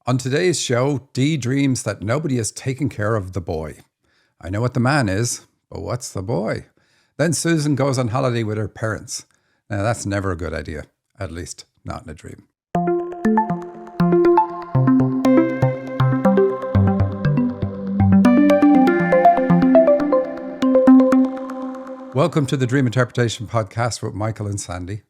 On today's show, Dee dreams that nobody has taken care of the boy. I know what the man is, but what's the boy? Then Susan goes on holiday with her parents. Now, that's never a good idea, at least not in a dream. Welcome to the Dream Interpretation Podcast with Michael and Sandy.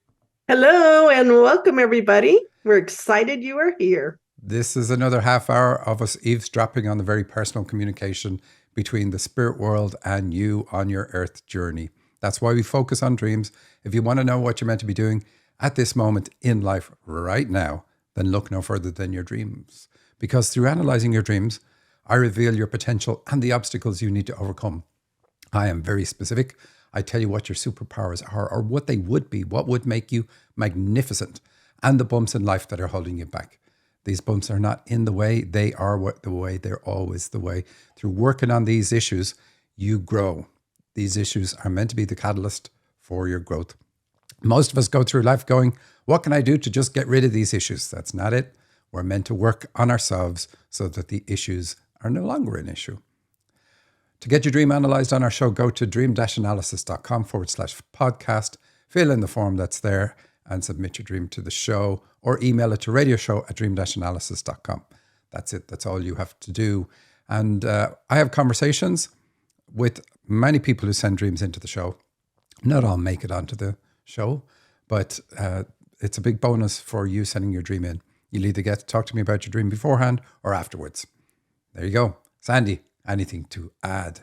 Hello and welcome, everybody. We're excited you are here. This is another half hour of us eavesdropping on the very personal communication between the spirit world and you on your earth journey. That's why we focus on dreams. If you want to know what you're meant to be doing at this moment in life right now, then look no further than your dreams. Because through analyzing your dreams, I reveal your potential and the obstacles you need to overcome. I am very specific. I tell you what your superpowers are or what they would be, what would make you magnificent, and the bumps in life that are holding you back. These bumps are not in the way. They are the way. They're always the way. Through working on these issues, you grow. These issues are meant to be the catalyst for your growth. Most of us go through life going, what can I do to just get rid of these issues? That's not it. We're meant to work on ourselves so that the issues are no longer an issue. To get your dream analyzed on our show, go to dream-analysis.com/podcast, fill in the form that's there and submit your dream to the show or email it to radioshow@dream-analysis.com. That's it. That's all you have to do. And I have conversations with many people who send dreams into the show. Not all make it onto the show, but it's a big bonus for you sending your dream in. You'll either get to talk to me about your dream beforehand or afterwards. There you go. Sandy, anything to add?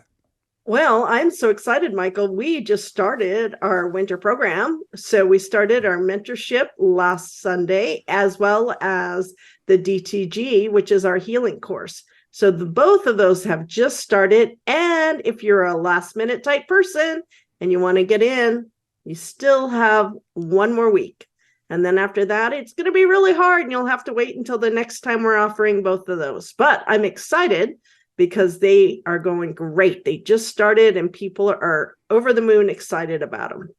Well, I'm so excited, Michael. We just started our winter program. So we started our mentorship last Sunday, as well as the DTG, which is our healing course. So both of those have just started. And if you're a last minute type person and you want to get in, you still have one more week. And then after that, it's going to be really hard and you'll have to wait until the next time we're offering both of those. But I'm excited because they are going great. They just started and people are over the moon excited about them.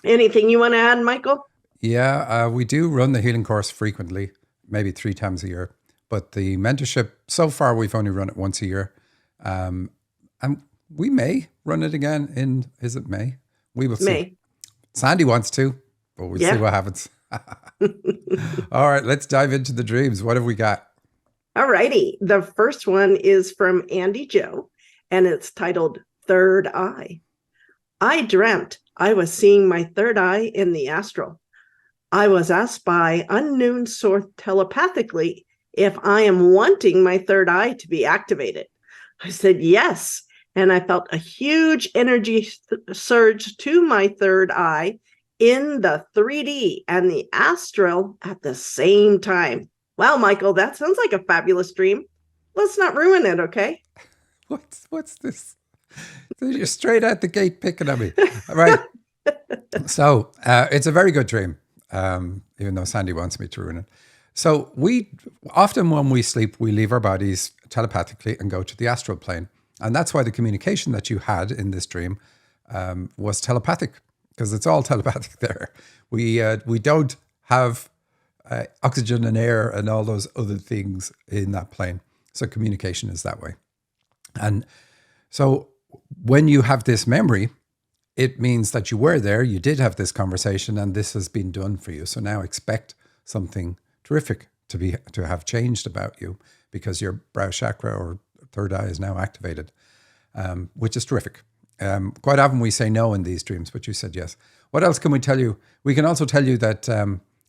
Anything you want to add, Michael? Yeah, we do run the healing course frequently, maybe 3 times a year. But the mentorship, so far, we've only run it once a year. And we may run it again in, is it May? We will see. May. Sandy wants to, but we'll see what happens. All right, let's dive into the dreams. What have we got? All righty. The first one is from Andy Joe, and it's titled Third Eye. I dreamt I was seeing my third eye in the astral. I was asked by unknown source telepathically if I am wanting my third eye to be activated. I said yes, and I felt a huge energy surge to my third eye in the 3D and the astral at the same time. Wow, Michael, that sounds like a fabulous dream. Let's not ruin it, okay? What's this? You're straight out the gate picking at me. All right. So it's a very good dream, even though Sandy wants me to ruin it. So we often when we sleep, we leave our bodies telepathically and go to the astral plane. And that's why the communication that you had in this dream was telepathic, because it's all telepathic there. We don't have oxygen and air and all those other things in that plane. So communication is that way. And so when you have this memory, it means that you were there, you did have this conversation, and this has been done for you. So now expect something terrific to have changed about you because your brow chakra or third eye is now activated, which is terrific. Quite often we say no in these dreams, but you said yes. What else can we tell you? We can also tell you that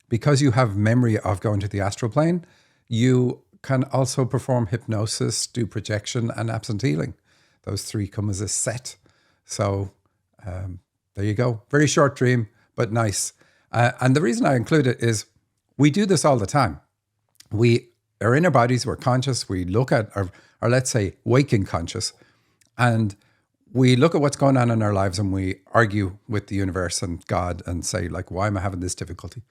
because you have memory of going to the astral plane, you can also perform hypnosis, do projection, and absent healing. Those 3 come as a set. So there you go. Very short dream, but nice. And the reason I include it is we do this all the time. We are in our bodies, we're conscious, we look at our let's say, waking conscious, and we look at what's going on in our lives and we argue with the universe and God and say, like, why am I having this difficulty?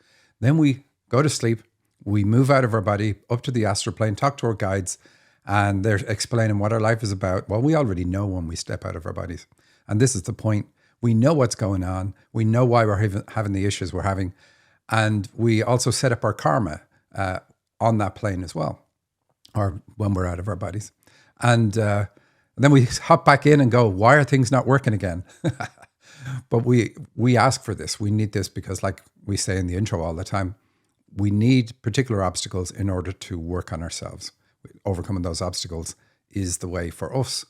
Then we go to sleep, we move out of our body up to the astral plane, talk to our guides, and they're explaining what our life is about. Well, we already know when we step out of our bodies. And this is the point. We know what's going on. We know why we're having the issues we're having. And we also set up our karma on that plane as well. or when we're out of our bodies. And then we hop back in and go, why are things not working again? But we ask for this. We need this because, like we say in the intro all the time, we need particular obstacles in order to work on ourselves. Overcoming those obstacles is the way for us.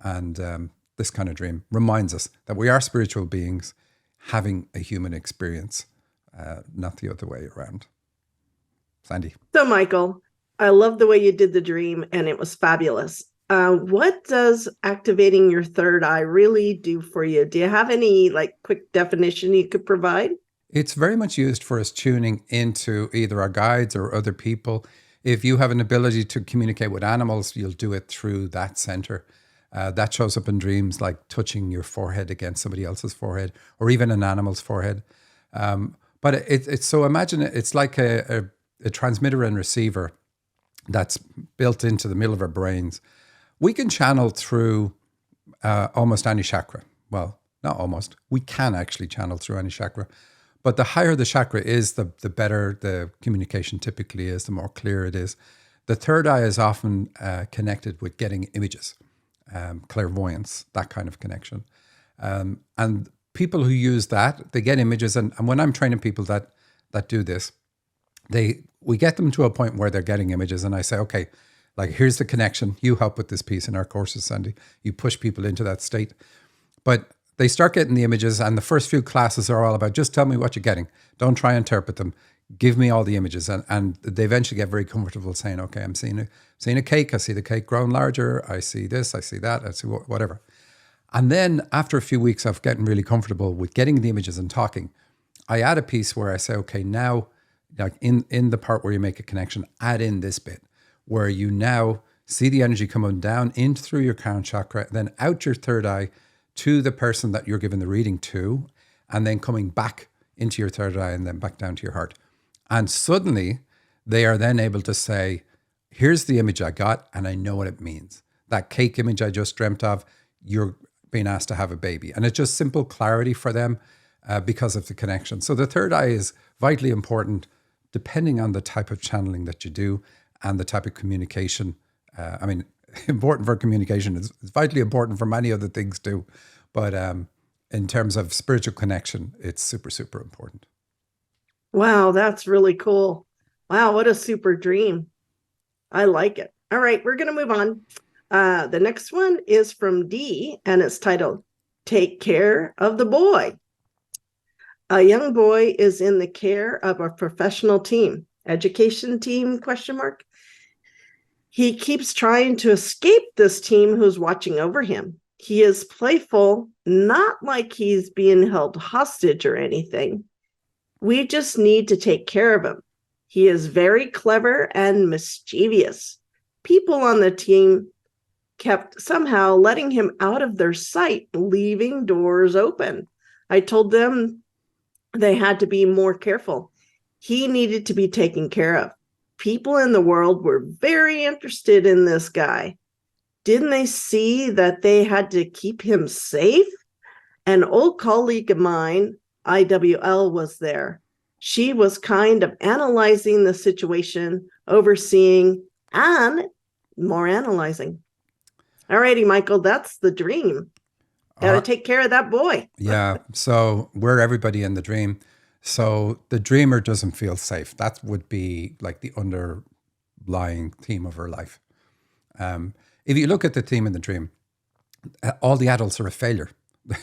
And this kind of dream reminds us that we are spiritual beings having a human experience, not the other way around. Sandy. So, Michael, I love the way you did the dream, and it was fabulous. What does activating your third eye really do for you? Do you have any quick definition you could provide? It's very much used for us tuning into either our guides or other people. If you have an ability to communicate with animals, you'll do it through that center. That shows up in dreams like touching your forehead against somebody else's forehead or even an animal's forehead. But it's so imagine it's like a transmitter and receiver that's built into the middle of our brains. We can channel through almost any chakra. Well, not almost. We can actually channel through any chakra. But the higher the chakra is, the better the communication typically is, the more clear it is. The third eye is often connected with getting images, clairvoyance, that kind of connection. And people who use that, they get images. And when I'm training people that do this, we get them to a point where they're getting images. And I say, okay, here's the connection. You help with this piece in our courses, Sandy. You push people into that state. But they start getting the images, and the first few classes are all about just tell me what you're getting. Don't try and interpret them. Give me all the images. And they eventually get very comfortable saying, okay, I'm seeing a cake. I see the cake growing larger. I see this. I see that. I see whatever. And then after a few weeks of getting really comfortable with getting the images and talking, I add a piece where I say, okay, now in the part where you make a connection, add in this bit where you now see the energy coming down in through your crown chakra, then out your third eye to the person that you're giving the reading to, and then coming back into your third eye and then back down to your heart. And suddenly they are then able to say, here's the image I got and I know what it means. That cake image I just dreamt of, you're being asked to have a baby. And it's just simple clarity for them because of the connection. So the third eye is vitally important depending on the type of channeling that you do and the type of communication. Important for communication. It's vitally important for many other things too. But in terms of spiritual connection, it's super, super important. Wow, that's really cool. Wow, what a super dream. I like it. All right, we're going to move on. The next one is from Dee, and it's titled, Take Care of the Boy. A young boy is in the care of a professional team. Education team, ? He keeps trying to escape this team who's watching over him. He is playful, not like he's being held hostage or anything. We just need to take care of him. He is very clever and mischievous. People on the team kept somehow letting him out of their sight, leaving doors open. I told them they had to be more careful. He needed to be taken care of. People in the world were very interested in this guy. Didn't they see that they had to keep him safe? An old colleague of mine, IWL, was there. She was kind of analyzing the situation, overseeing, and more analyzing. All righty, Michael, that's the dream. Got to take care of that boy. Yeah, so we're everybody in the dream. So the dreamer doesn't feel safe. That would be like the underlying theme of her life. If you look at the theme in the dream, all the adults are a failure.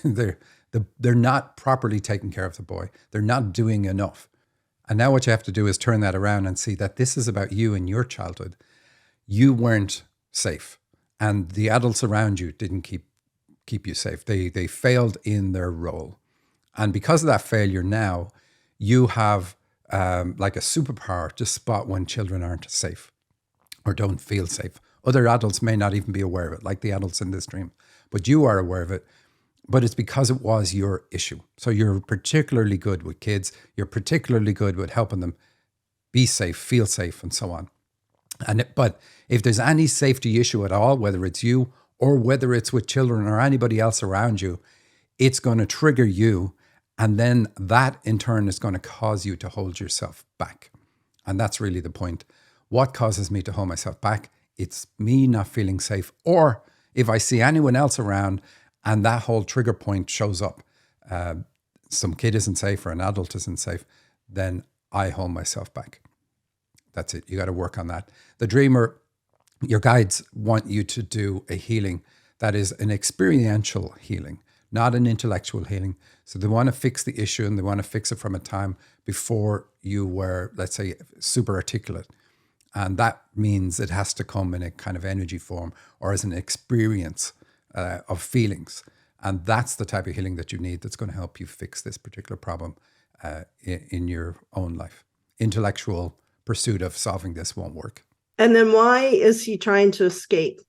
They're not properly taking care of the boy. They're not doing enough. And now what you have to do is turn that around and see that this is about you and your childhood. You weren't safe, and the adults around you didn't keep you safe. They failed in their role. And because of that failure now, you have like a superpower to spot when children aren't safe or don't feel safe. Other adults may not even be aware of it, like the adults in this dream, but you are aware of it. But it's because it was your issue. So you're particularly good with kids. You're particularly good with helping them be safe, feel safe, and so on. But if there's any safety issue at all, whether it's you or whether it's with children or anybody else around you, it's going to trigger you. And then that in turn is going to cause you to hold yourself back. And that's really the point. What causes me to hold myself back? It's me not feeling safe. Or if I see anyone else around and that whole trigger point shows up, some kid isn't safe or an adult isn't safe, then I hold myself back. That's it. You got to work on that. The dreamer, your guides want you to do a healing that is an experiential healing, not an intellectual healing. So they want to fix the issue and they want to fix it from a time before you were, let's say, super articulate. And that means it has to come in a kind of energy form or as an experience of feelings. And that's the type of healing that you need that's going to help you fix this particular problem in your own life. Intellectual pursuit of solving this won't work. And then why is he trying to escape?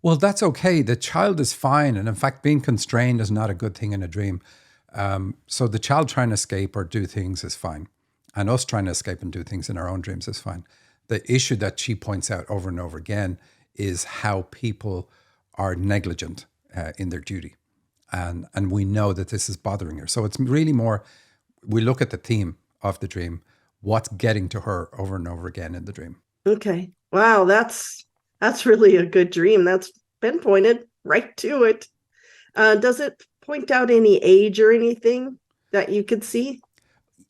Well, that's okay. The child is fine. And in fact, being constrained is not a good thing in a dream. So the child trying to escape or do things is fine. And us trying to escape and do things in our own dreams is fine. The issue that she points out over and over again is how people are negligent in their duty. And we know that this is bothering her. So it's really more, we look at the theme of the dream, what's getting to her over and over again in the dream. Okay. Wow, that's really a good dream. That's pinpointed right to it. Does it point out any age or anything that you could see?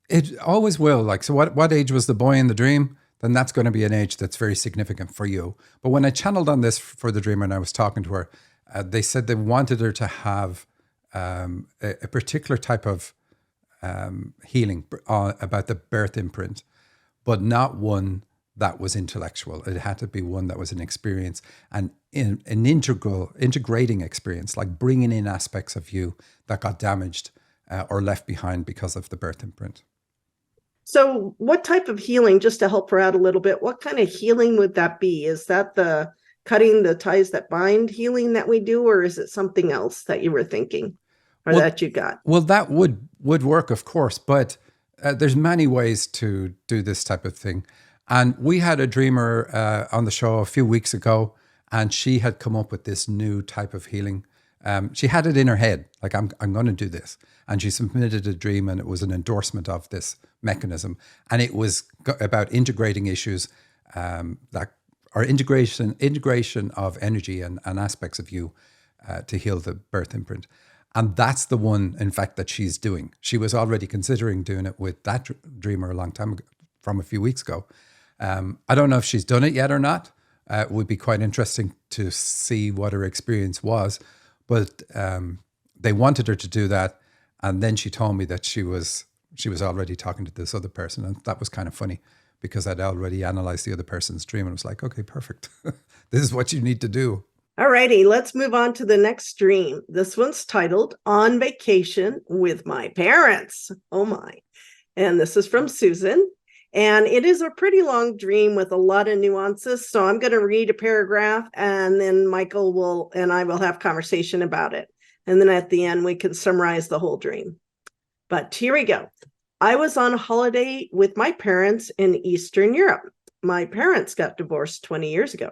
It always will. Like, so what age was the boy in the dream? Then that's going to be an age that's very significant for you. But when I channeled on this for the dreamer and I was talking to her, they said they wanted her to have a particular type of healing about the birth imprint, but not one that was intellectual. It had to be one that was an experience and an integrating experience, like bringing in aspects of you that got damaged or left behind because of the birth imprint. So what type of healing, just to help her out a little bit, what kind of healing would that be? Is that the cutting the ties that bind healing that we do, or is it something else that you were thinking or that you got? Well, that would work, of course, but there's many ways to do this type of thing. And we had a dreamer on the show a few weeks ago, and she had come up with this new type of healing. She had it in her head, like, I'm going to do this. And she submitted a dream, and it was an endorsement of this mechanism. And it was about integrating issues that are integration of energy and aspects of you to heal the birth imprint. And that's the one, in fact, that she's doing. She was already considering doing it with that dreamer a long time ago, from a few weeks ago. I don't know if she's done it yet or not. It would be quite interesting to see what her experience was. But they wanted her to do that. And then she told me that she was already talking to this other person. And that was kind of funny because I'd already analyzed the other person's dream. And I was like, okay, perfect. This is what you need to do. All righty, let's move on to the next dream. This one's titled On Vacation with My Parents. Oh my. And this is from Susan. And it is a pretty long dream with a lot of nuances. So I'm going to read a paragraph and then Michael and I will have conversation about it. And then at the end, we can summarize the whole dream. But here we go. I was on holiday with my parents in Eastern Europe. My parents got divorced 20 years ago.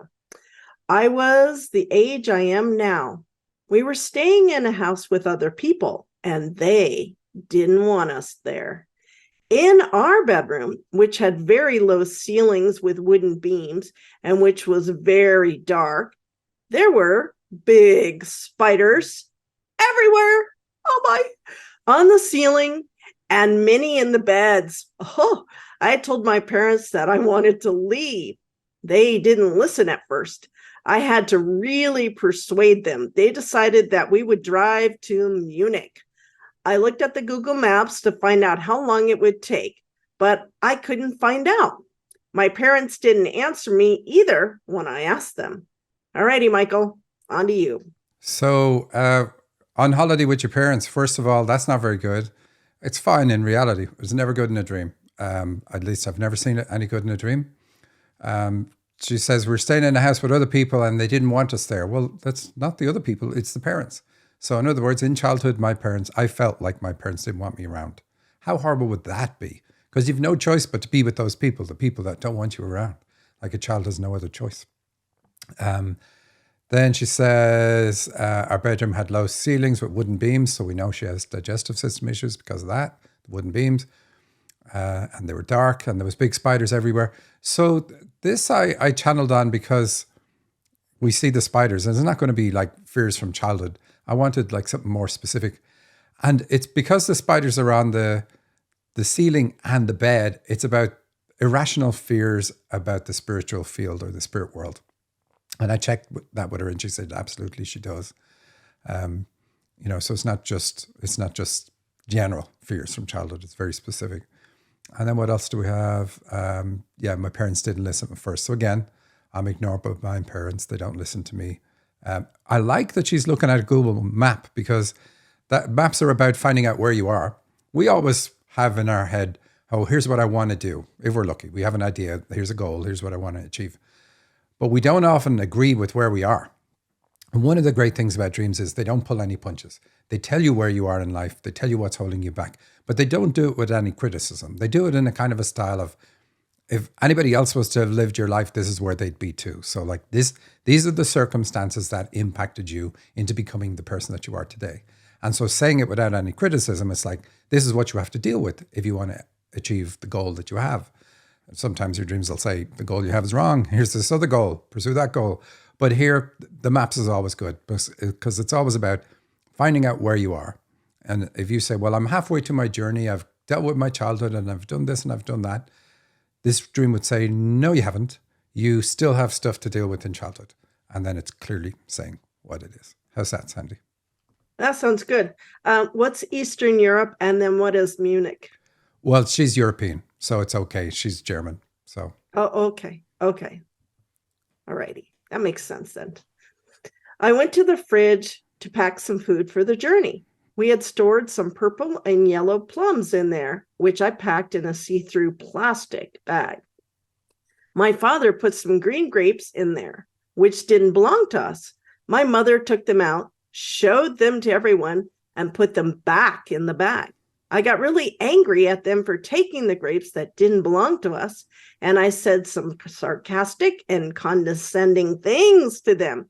I was the age I am now. We were staying in a house with other people, and they didn't want us there. In our bedroom, which had very low ceilings with wooden beams and which was very dark, there were big spiders everywhere. Oh my, on the ceiling and many in the beds. Oh, I told my parents that I wanted to leave. They didn't listen at first. I had to really persuade them. They decided that we would drive to Munich. I looked at the Google Maps to find out how long it would take, but I couldn't find out. My parents didn't answer me either when I asked them. All righty, Michael, on to you. So on holiday with your parents, first of all, that's not very good. It's fine in reality. It was never good in a dream. At least I've never seen it any good in a dream. She says, we're staying in a house with other people and they didn't want us there. Well, that's not the other people, it's the parents. So in other words, in childhood, I felt like my parents didn't want me around. How horrible would that be? Because you've no choice but to be with those people, the people that don't want you around. Like a child has no other choice. Then she says, our bedroom had low ceilings with wooden beams. So we know she has digestive system issues because of that, the wooden beams. and they were dark, and there was big spiders everywhere. So this I channeled on because we see the spiders, and it's not going to be like fears from childhood. I wanted like something more specific, and it's because the spiders are on the ceiling and the bed. It's about irrational fears about the spiritual field or the spirit world. And I checked that with her, and she said absolutely she does. So it's not just general fears from childhood. It's very specific. And then what else do we have? My parents didn't listen at first. So again, I'm ignored by my parents. They don't listen to me. I like that she's looking at a Google map, because that maps are about finding out where you are. We always have in our head, oh, here's what I want to do. If we're lucky, we have an idea. Here's a goal. Here's what I want to achieve. But we don't often agree with where we are. And one of the great things about dreams is they don't pull any punches. They tell you where you are in life. They tell you what's holding you back. But they don't do it with any criticism. They do it in a kind of a style of, if anybody else was to have lived your life, this is where they'd be too. So like these are the circumstances that impacted you into becoming the person that you are today. And so saying it without any criticism, it's like, this is what you have to deal with if you want to achieve the goal that you have. Sometimes your dreams will say, the goal you have is wrong. Here's this other goal. Pursue that goal. But here, the maps is always good, because it's always about finding out where you are. And if you say, well, I'm halfway to my journey, I've dealt with my childhood and I've done this and I've done that, this dream would say, no, you haven't. You still have stuff to deal with in childhood. And then it's clearly saying what it is. How's that, Sandy? That sounds good. What's Eastern Europe, and then what is Munich? Well, she's European, so it's okay. She's German, so. Oh, okay. Okay. All righty. That makes sense then. I went to the fridge to pack some food for the journey. We had stored some purple and yellow plums in there, which I packed in a see-through plastic bag. My father put some green grapes in there, which didn't belong to us. My mother took them out, showed them to everyone, and put them back in the bag. I got really angry at them for taking the grapes that didn't belong to us, and I said some sarcastic and condescending things to them,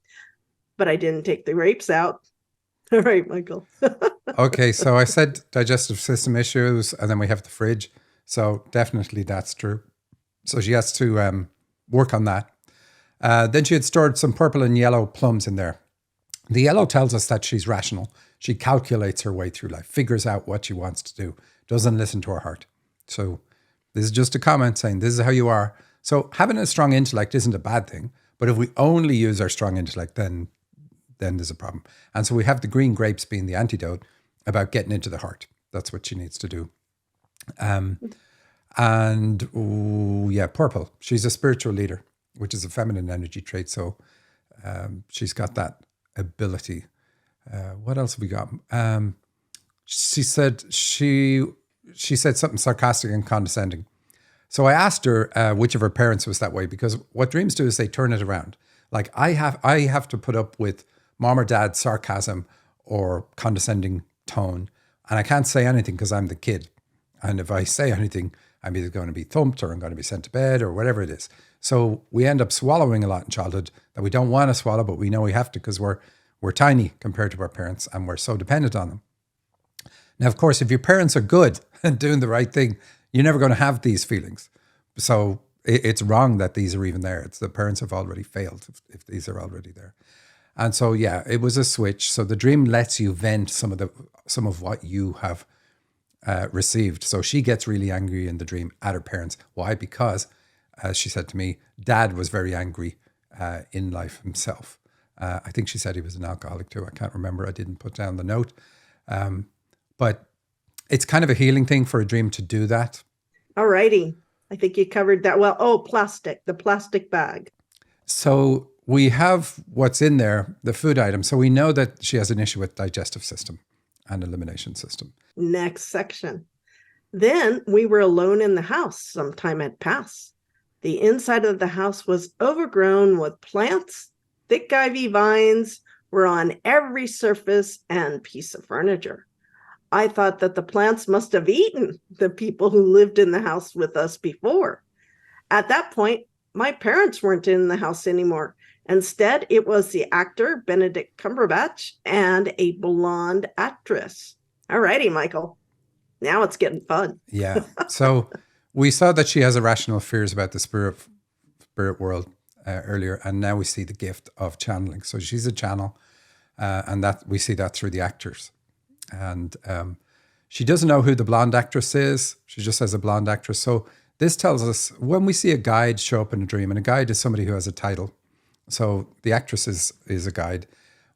but I didn't take the grapes out. All right, Michael. Okay, so I said digestive system issues, and then we have the fridge. So definitely that's true. So she has to work on that. Then she had stored some purple and yellow plums in there. The yellow tells us that she's rational. She calculates her way through life, figures out what she wants to do, doesn't listen to her heart. So this is just a comment saying this is how you are. So having a strong intellect isn't a bad thing, but if we only use our strong intellect, then there's a problem. And so we have the green grapes being the antidote about getting into the heart. That's what she needs to do. Purple. She's a spiritual leader, which is a feminine energy trait. So she's got that ability. What else have we got? She said something sarcastic and condescending. So I asked her which of her parents was that way, because what dreams do is they turn it around. Like I have to put up with mom or dad's sarcasm or condescending tone, and I can't say anything because I'm the kid. And if I say anything, I'm either going to be thumped or I'm going to be sent to bed or whatever it is. So we end up swallowing a lot in childhood that we don't want to swallow, but we know we have to because we're tiny compared to our parents and we're so dependent on them. Now, of course, if your parents are good and doing the right thing, you're never going to have these feelings. So it's wrong that these are even there. It's the parents have already failed if these are already there. And so, yeah, it was a switch. So the dream lets you vent some of what you have received. So she gets really angry in the dream at her parents. Why? Because, as she said to me, Dad was very angry in life himself. I think she said he was an alcoholic too. I can't remember. I didn't put down the note. But it's kind of a healing thing for a dream to do that. All righty. I think you covered that well. Oh, the plastic bag. So we have what's in there, the food item. So we know that she has an issue with digestive system and elimination system. Next section. Then we were alone in the house. Some time had passed. The inside of the house was overgrown with plants. Thick ivy vines were on every surface and piece of furniture. I thought that the plants must have eaten the people who lived in the house with us before. At that point, my parents weren't in the house anymore. Instead, it was the actor Benedict Cumberbatch and a blonde actress. All righty, Michael. Now it's getting fun. Yeah. So we saw that she has irrational fears about the spirit world earlier, and now we see the gift of channeling. So she's a channel, and that we see that through the actors. And she doesn't know who the blonde actress is. She just has a blonde actress. So this tells us when we see a guide show up in a dream, and a guide is somebody who has a title. So the actress is a guide.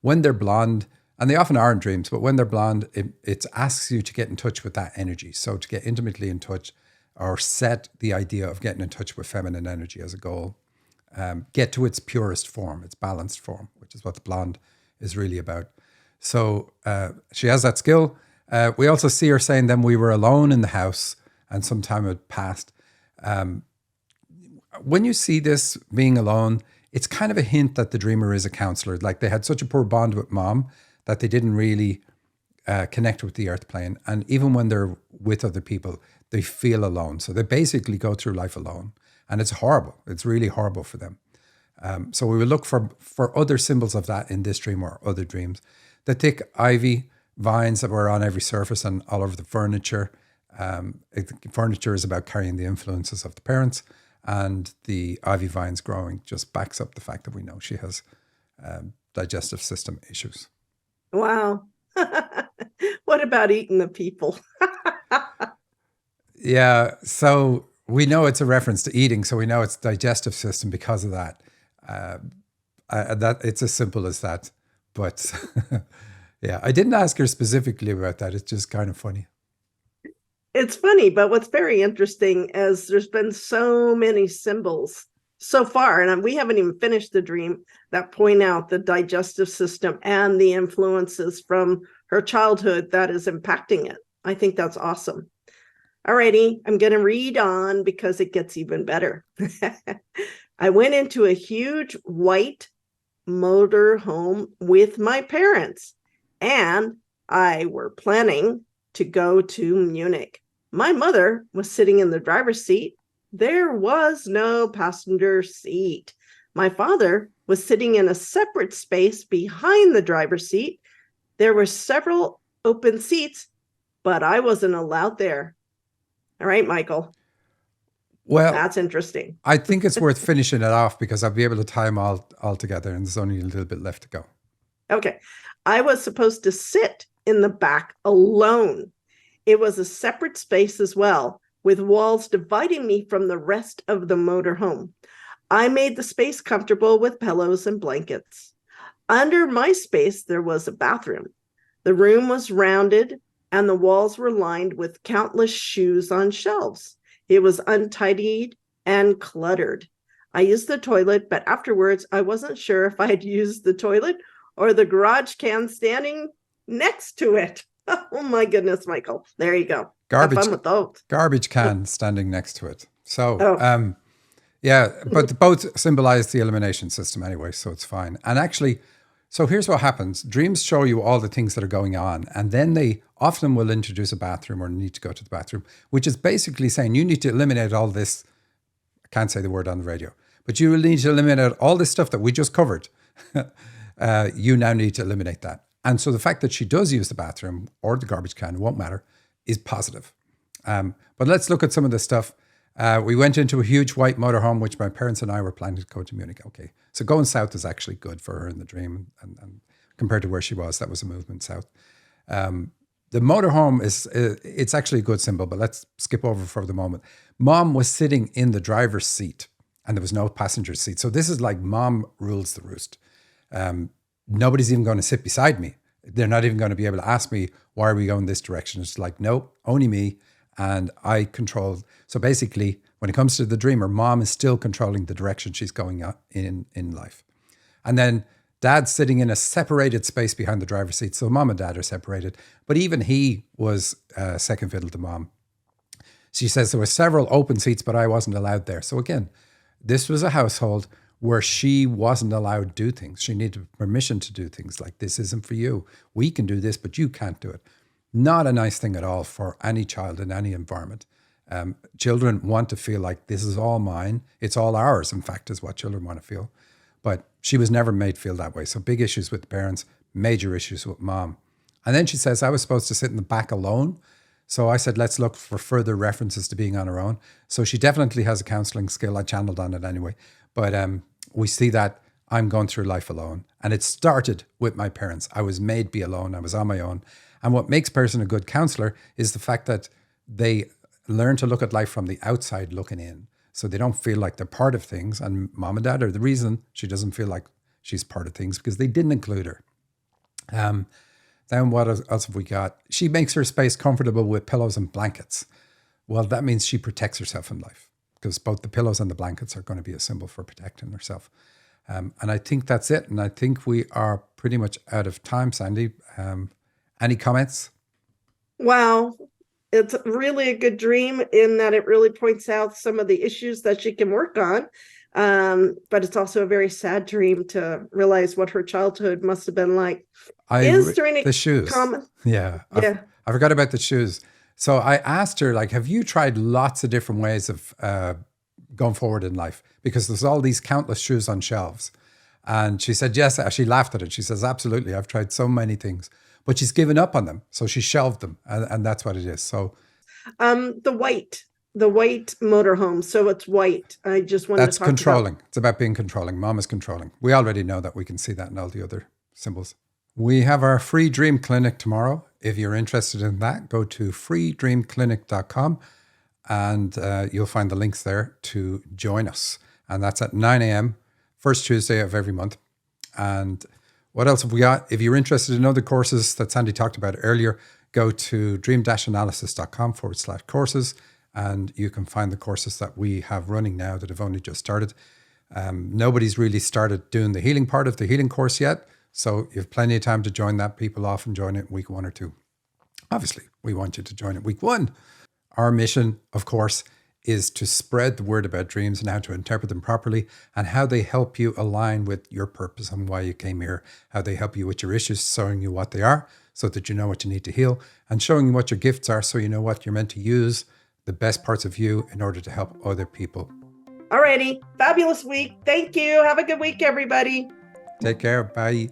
When they're blonde, and they often are in dreams, but when they're blonde, it asks you to get in touch with that energy. So to get intimately in touch, or set the idea of getting in touch with feminine energy as a goal. Get to its purest form, its balanced form, which is what the blonde is really about. So she has that skill. We also see her saying then we were alone in the house and some time had passed. When you see this being alone, it's kind of a hint that the dreamer is a counselor. Like they had such a poor bond with mom that they didn't really connect with the earth plane. And even when they're with other people, they feel alone. So they basically go through life alone. And it's horrible. It's really horrible for them. So we will look for other symbols of that in this dream or other dreams. The thick ivy vines that were on every surface and all over the furniture. Furniture is about carrying the influences of the parents. And the ivy vines growing just backs up the fact that we know she has digestive system issues. Wow. What about eating the people? Yeah, so we know it's a reference to eating, so we know it's digestive system because of that. That it's as simple as that. But yeah, I didn't ask her specifically about that. It's just kind of funny. It's funny, but what's very interesting is there's been so many symbols so far, and we haven't even finished the dream, that point out the digestive system and the influences from her childhood that is impacting it. I think that's awesome. Alrighty, I'm going to read on because it gets even better. I went into a huge white motor home with my parents, and I were planning to go to Munich. My mother was sitting in the driver's seat. There was no passenger seat. My father was sitting in a separate space behind the driver's seat. There were several open seats, but I wasn't allowed there. All right, Michael. Well, that's interesting. I think it's worth finishing it off because I'll be able to tie them all together, and there's only a little bit left to go. Okay. I was supposed to sit in the back alone. It was a separate space as well, with walls dividing me from the rest of the motorhome. I made the space comfortable with pillows and blankets. Under my space, there was a bathroom. The room was rounded, and the walls were lined with countless shoes on shelves. It was untidied and cluttered. I used the toilet, but afterwards, I wasn't sure if I had used the toilet or the garage can standing next to it. Oh my goodness, Michael. There you go. Garbage, have fun with those. Garbage can standing next to it. So, yeah, but both symbolize the elimination system anyway, so it's fine. And actually, so here's what happens. Dreams show you all the things that are going on, and then they often will introduce a bathroom or need to go to the bathroom, which is basically saying you need to eliminate all this. I can't say the word on the radio, but you will need to eliminate all this stuff that we just covered. You now need to eliminate that. And so the fact that she does use the bathroom or the garbage can, it won't matter, is positive. But let's look at some of the stuff. We went into a huge white motorhome, which my parents and I were planning to go to Munich. Okay, so going south is actually good for her in the dream. And compared to where she was, that was a movement south. The motorhome it's actually a good symbol, but let's skip over for the moment. Mom was sitting in the driver's seat and there was no passenger seat. So this is like mom rules the roost. Nobody's even going to sit beside me. They're not even going to be able to ask me, why are we going this direction? It's like, nope, only me. And I control. So basically, when it comes to the dreamer, mom is still controlling the direction she's going in life. And then dad's sitting in a separated space behind the driver's seat. So mom and dad are separated. But even he was second fiddle to mom. She says there were several open seats, but I wasn't allowed there. So again, this was a household where she wasn't allowed to do things. She needed permission to do things like, this isn't for you. We can do this, but you can't do it. Not a nice thing at all for any child in any environment. Children want to feel like this is all mine. It's all ours, in fact, is what children want to feel. But she was never made feel that way. So big issues with the parents, major issues with mom. And then she says, I was supposed to sit in the back alone. So I said, let's look for further references to being on her own. So she definitely has a counseling skill. I channeled on it anyway. But we see that I'm going through life alone. And it started with my parents. I was made be alone. I was on my own. And what makes a person a good counselor is the fact that they learn to look at life from the outside looking in. So they don't feel like they're part of things. And mom and dad are the reason she doesn't feel like she's part of things, because they didn't include her. Then what else have we got? She makes her space comfortable with pillows and blankets. Well, that means she protects herself in life, because both the pillows and the blankets are going to be a symbol for protecting herself. And I think that's it. And I think we are pretty much out of time, Sandy. Any comments? Wow. It's really a good dream in that it really points out some of the issues that she can work on. But it's also a very sad dream to realize what her childhood must have been like. Is there any the shoes? comment? Yeah. Yeah. I forgot about the shoes. So I asked her, like, have you tried lots of different ways of going forward in life? Because there's all these countless shoes on shelves. And she said, yes. She laughed at it. She says, absolutely. I've tried so many things, but she's given up on them. So she shelved them. And that's what it is. So the white motorhome. So it's white. I just wanted that's to talk controlling. about. It's about being controlling. Mom is controlling. We already know that. We can see that in all the other symbols. We have our free dream clinic tomorrow. If you're interested in that, go to freedreamclinic.com and you'll find the links there to join us. And that's at 9 a.m., first Tuesday of every month. And what else have we got? If you're interested in other courses that Sandy talked about earlier, go to dream-analysis.com/courses, and you can find the courses that we have running now that have only just started. Nobody's really started doing the healing part of the healing course yet. So you have plenty of time to join that. People often join it week 1 or 2. Obviously, we want you to join it week 1. Our mission, of course, is to spread the word about dreams and how to interpret them properly, and how they help you align with your purpose and why you came here, how they help you with your issues, showing you what they are so that you know what you need to heal, and showing you what your gifts are so you know what you're meant to use, the best parts of you, in order to help other people. Alrighty. Fabulous week. Thank you. Have a good week, everybody. Take care. Bye.